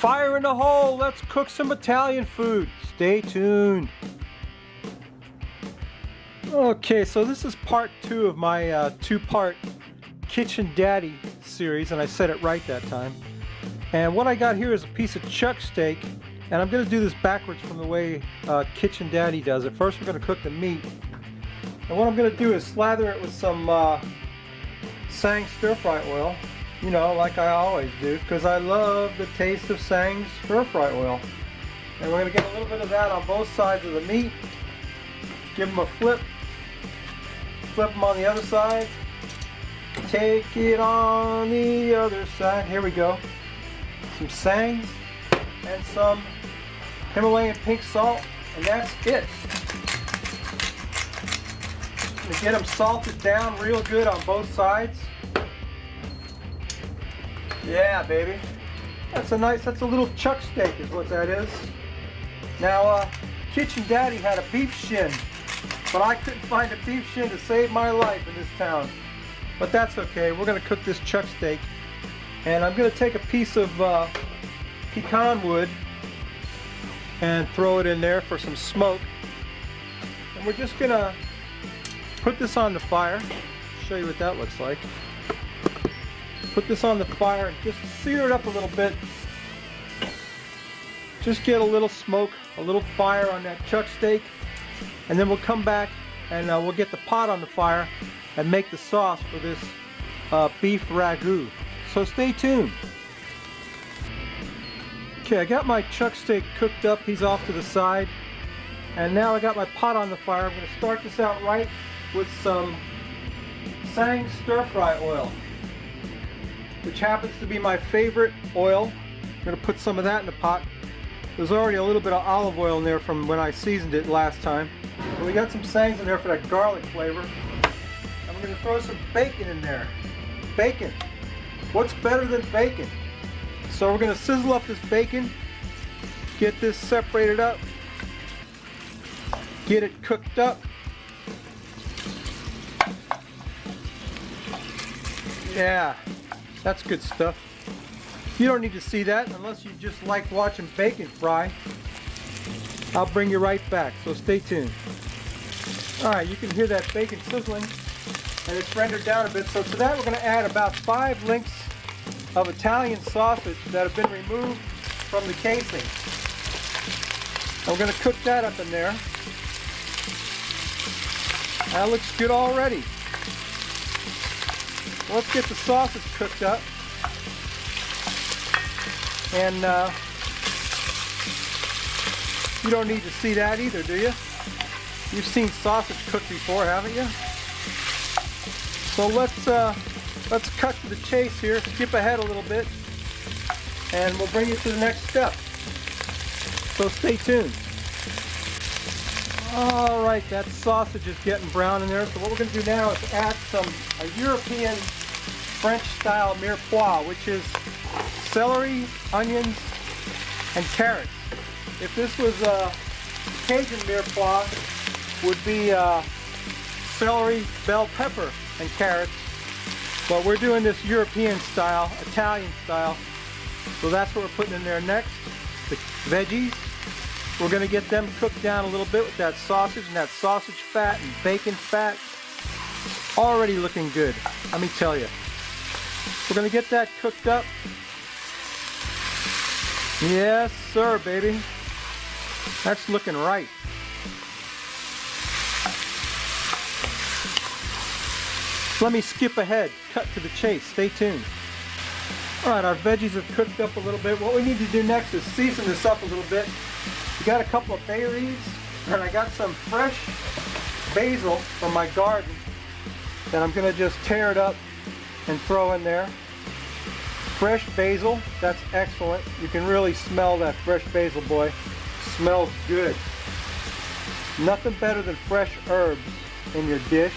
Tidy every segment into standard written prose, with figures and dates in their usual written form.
Fire in the hole, let's cook some Italian food. Stay tuned. Okay, so this is part 2 of my two-part Kitchen Daddy series, and I said it right that time. And what I got here is a piece of chuck steak, and I'm going to do this backwards from the way Kitchen Daddy does it. First we're going to cook the meat, and what I'm going to do is slather it with some Tsangs Stir Fry Oil, you know, like I always do, because I love the taste of Tsangs Stir Fry Oil. And we're going to get a little bit of that on both sides of the meat, give them a flip them on the other side, take it on the other side. Here we go. Some Tsangs and some Himalayan pink salt, and that's it. To get them salted down real good on both sides. Yeah, baby. That's a little chuck steak is what that is. Now, Kitchen Daddy had a beef shin, but I couldn't find a beef shin to save my life in this town. But that's okay. We're going to cook this chuck steak. And I'm going to take a piece of pecan wood and throw it in there for some smoke. And we're just going to put this on the fire. Show you what that looks like. Put this on the fire and just sear it up a little bit. Just get a little smoke, a little fire on that chuck steak. And then we'll come back and we'll get the pot on the fire and make the sauce for this beef ragu. So stay tuned. Okay, I got my chuck steak cooked up. He's off to the side. And now I got my pot on the fire. I'm going to start this out right with some Tsangs Stir Fry Oil, which happens to be my favorite oil. I'm going to put some of that in the pot. There's already a little bit of olive oil in there from when I seasoned it last time. And we got some Tsangs in there for that garlic flavor. And we're going to throw some bacon in there. Bacon. What's better than bacon? So we're going to sizzle up this bacon, get this separated up, get it cooked up. Yeah, that's good stuff. You don't need to see that unless you just like watching bacon fry. I'll bring you right back, so stay tuned. Alright, you can hear that bacon sizzling and it's rendered down a bit. So to that we're going to add about 5 links of Italian sausage that have been removed from the casing. And we're going to cook that up in there. That looks good already. Let's get the sausage cooked up. And you don't need to see that either, do you? You've seen sausage cooked before, haven't you? So let's cut to the chase here, skip ahead a little bit, and we'll bring you to the next step. So stay tuned. Alright, that sausage is getting brown in there, so what we're going to do now is add a European French style mirepoix, which is celery, onions, and carrots. If this was Cajun mirepoix, would be celery, bell pepper, and carrots. But we're doing this European style, Italian style. So that's what we're putting in there next. The veggies. We're going to get them cooked down a little bit with that sausage and that sausage fat and bacon fat. Already looking good, let me tell you. We're going to get that cooked up. Yes, sir, baby. That's looking right. Let me skip ahead, cut to the chase, stay tuned. Alright, our veggies have cooked up a little bit. What we need to do next is season this up a little bit. We got a couple of bay leaves, and I got some fresh basil from my garden that I'm going to just tear it up and throw in there. Fresh basil, that's excellent. You can really smell that fresh basil, boy. Smells good. Nothing better than fresh herbs in your dish.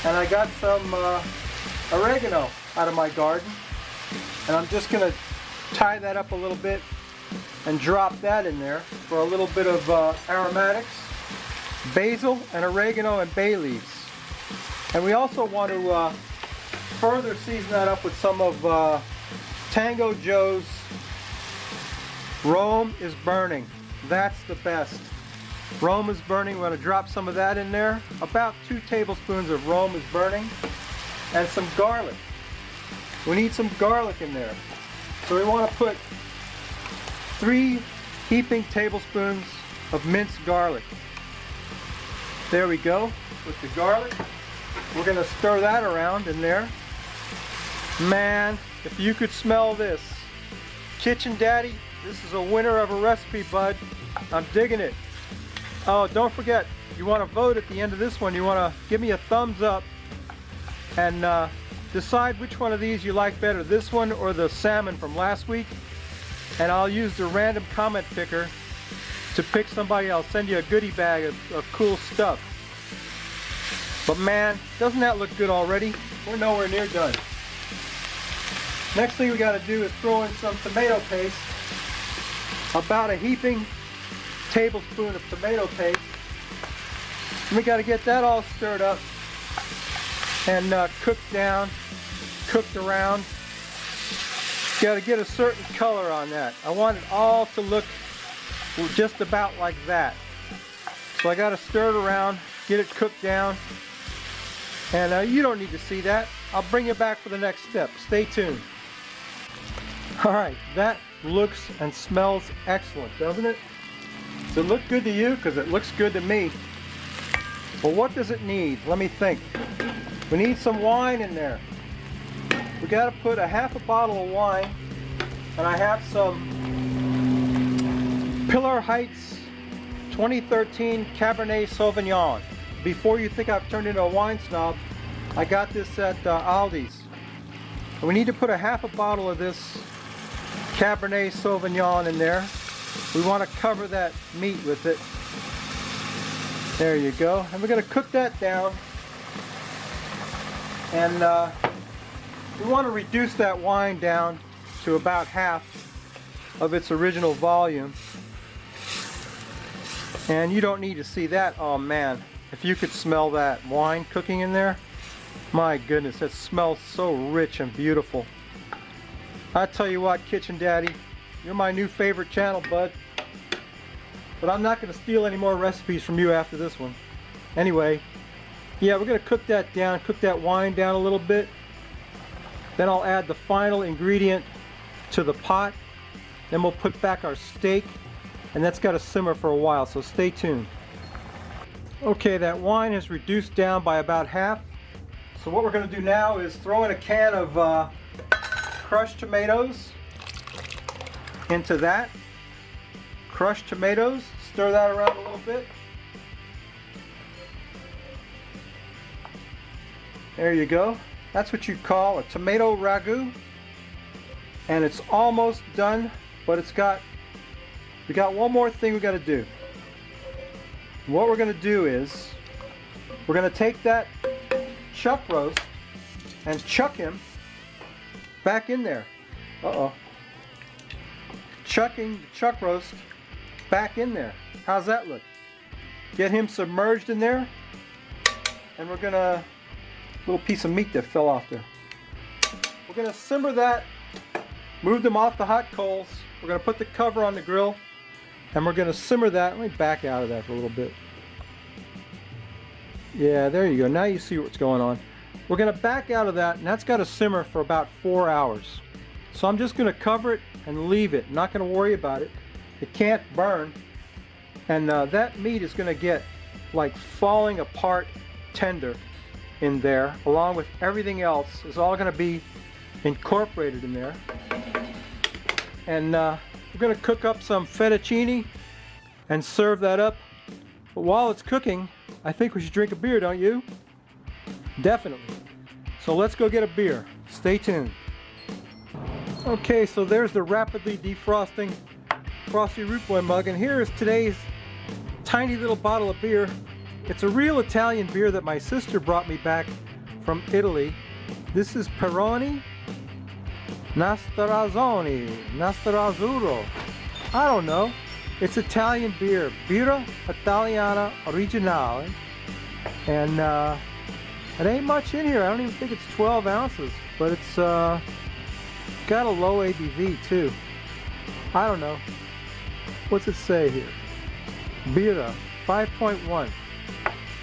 And I got some oregano out of my garden, and I'm just going to tie that up a little bit and drop that in there for a little bit of aromatics, basil and oregano and bay leaves. And we also want to further season that up with some of Tango Joe's Rome is burning. That's the best. Rome is burning. We're going to drop some of that in there. About 2 tablespoons of Rome is burning. And some garlic. We need some garlic in there. So we want to put 3 heaping tablespoons of minced garlic. There we go with the garlic. We're going to stir that around in there. Man, if you could smell this. Kitchen Daddy, this is a winner of a recipe, bud. I'm digging it. Oh, don't forget, you want to vote at the end of this one. You want to give me a thumbs up and decide which one of these you like better, this one or the salmon from last week. And I'll use the random comment picker to pick somebody. I'll send you a goodie bag of cool stuff. But man, doesn't that look good already? We're nowhere near done. Next thing we got to do is throw in some tomato paste. About a heaping tablespoon of tomato paste. And we got to get that all stirred up and cooked down, cooked around. Got to get a certain color on that. I want it all to look just about like that. So I got to stir it around, get it cooked down. And you don't need to see that. I'll bring you back for the next step. Stay tuned. Alright, that looks and smells excellent, doesn't it? Does it look good to you? Because it looks good to me. Well, what does it need? Let me think. We need some wine in there. We got to put a half a bottle of wine. And I have some Pillar Heights 2013 Cabernet Sauvignon. Before you think I've turned into a wine snob, I got this at Aldi's. And we need to put a half a bottle of this Cabernet Sauvignon in there. We want to cover that meat with it. There you go. And we're going to cook that down. And we want to reduce that wine down to about half of its original volume. And you don't need to see that. Oh man, if you could smell that wine cooking in there, my goodness, it smells so rich and beautiful. I tell you what, Kitchen Daddy, you're my new favorite channel, bud. But I'm not going to steal any more recipes from you after this one. Anyway, yeah, we're going to cook that down, cook that wine down a little bit. Then I'll add the final ingredient to the pot. Then we'll put back our steak, and that's got to simmer for a while, so stay tuned. Okay, that wine is reduced down by about half. So what we're going to do now is throw in a can of crushed tomatoes into that. Crushed tomatoes, stir that around a little bit. There you go. That's what you call a tomato ragu. And it's almost done, but we got one more thing we got to do. What we're going to do is we're going to take that chuck roast and chuck him back in there. Uh-oh. Chucking the chuck roast back in there. How's that look? Get him submerged in there, and we're gonna, little piece of meat that fell off there. We're gonna simmer that, move them off the hot coals. We're gonna put the cover on the grill, and we're gonna simmer that. Let me back out of that for a little bit. Yeah, there you go. Now you see what's going on. We're gonna back out of that, and that's got to simmer for about 4 hours. So I'm just gonna cover it and leave it. Not gonna worry about it. It can't burn. And that meat is gonna get like falling apart tender in there, along with everything else. It's all gonna be incorporated in there. And we're gonna cook up some fettuccine and serve that up. But while it's cooking, I think we should drink a beer, don't you? Definitely. So let's go get a beer. Stay tuned. Okay, so there's the rapidly defrosting Frosty Rootboy mug, and here is today's tiny little bottle of beer. It's a real Italian beer that my sister brought me back from Italy. This is Peroni Nastarazzoni, Nastarazzurro. I don't know. It's Italian beer, Birra Italiana Originale, and it ain't much in here. I don't even think it's 12 ounces, but it's got a low ABV too. I don't know. What's it say here? Birra, 5.1.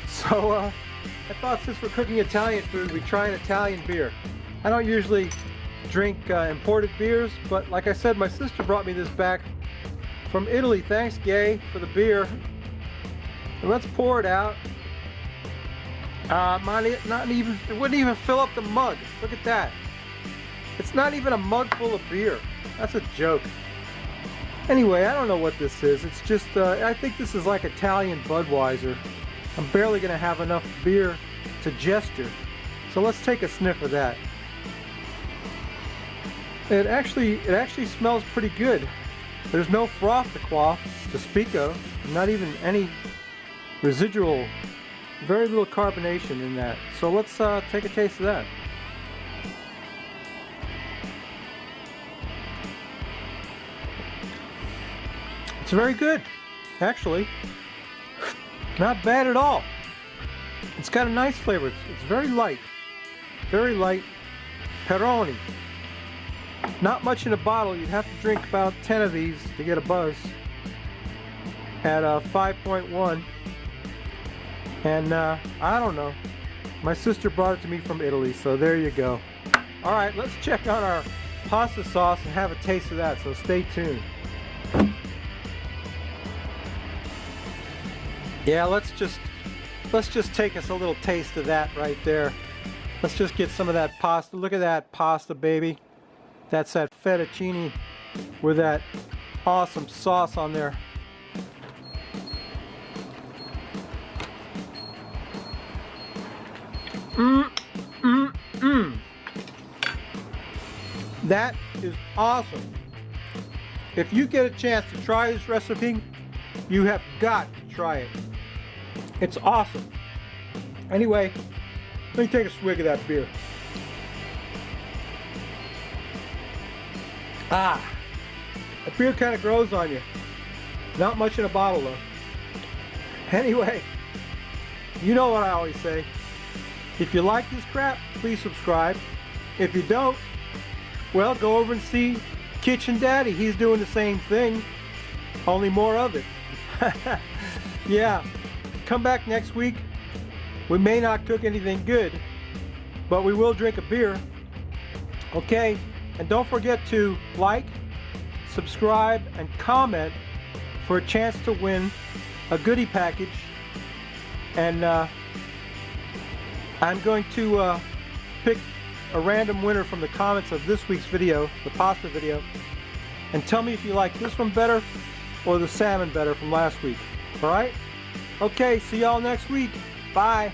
So I thought since we're cooking Italian food, we'd try an Italian beer. I don't usually drink imported beers, but like I said, my sister brought me this back from Italy. Thanks, Gay, for the beer. And let's pour it out. It wouldn't even fill up the mug. Look at that. It's not even a mug full of beer. That's a joke. Anyway, I don't know what this is. It's just, I think this is like Italian Budweiser. I'm barely gonna have enough beer to gesture. So let's take a sniff of that. It actually smells pretty good. There's no froth to quaff to speak of. Not even any residual, very little carbonation in that. So let's take a taste of that. It's very good, actually. Not bad at all. It's got a nice flavor. It's very light. Very light. Peroni. Not much in a bottle. You'd have to drink about 10 of these to get a buzz. At 5.1. And I don't know. My sister brought it to me from Italy, so there you go. Alright, let's check out our pasta sauce and have a taste of that, so stay tuned. Yeah, let's just take us a little taste of that right there. Let's just get some of that pasta. Look at that pasta, baby. That's that fettuccine with that awesome sauce on there. That is awesome. If you get a chance to try this recipe, you have got to try it. It's awesome. Anyway, let me take a swig of that beer. That beer kind of grows on you. Not much in a bottle though. Anyway, you know what I always say. If you like this crap, please subscribe. If you don't, well, go over and see Kitchen Daddy. He's doing the same thing, only more of it. Yeah, come back next week. We may not cook anything good, but we will drink a beer. Okay, and don't forget to like, subscribe, and comment for a chance to win a goodie package. And I'm going to pick a random winner from the comments of this week's video, the pasta video, and tell me if you like this one better or the salmon better from last week. Alright? Okay, see y'all next week. Bye.